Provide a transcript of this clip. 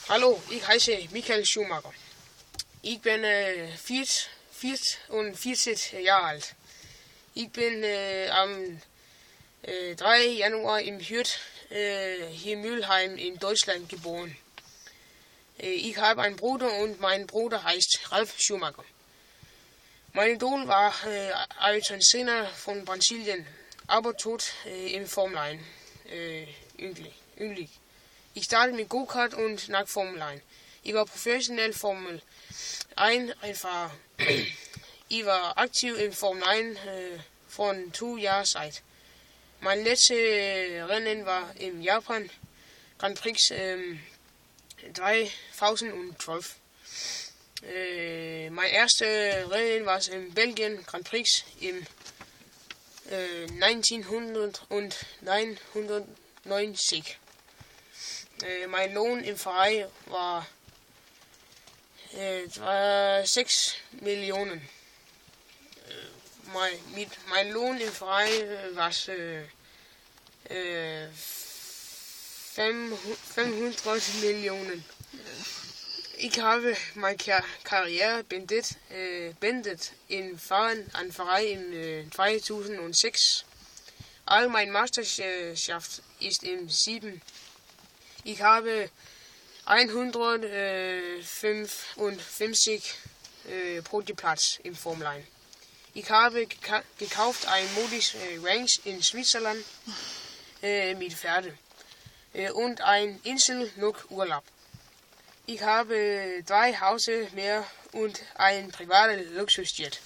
Hallo, ich heiße Michael Schumacher. Ich bin 44 Jahre alt. Ich bin am 3. Januar im Hürth hier in Mülheim in Deutschland geboren. Ich habe einen Bruder und mein Bruder heißt Ralf Schumacher. Mein Idol war Ayrton Senna von Brasilien, aber tot im Formel 1. Yndlig. Ich startede mit Go-Kart und nach Formel 1. Ich war professionel Formel 1 Fahrer. Ich war aktiv in Formel 1 von 2 Jahren seit. Mein letztes Rennen war im Japan Grand Prix 2012. Mein erstes Rennen war in Belgien Grand Prix im 1990. Mein Lohn im Verein war 6 Millionen. Mein Lohn im Verein war 500 Millionen. Ich habe meine Karriere beendet in Fahren an Verein in 2006. All meine Meisterschaft ist im 7. Ich habe 155 Podiumplatz im Formel 1. Ich habe gekauft ein Modis Ranch in Switzerland mit Pferde und ein Insel noch Urlaub. Ich habe 3 Häuser mehr und ein privates Luxusjet.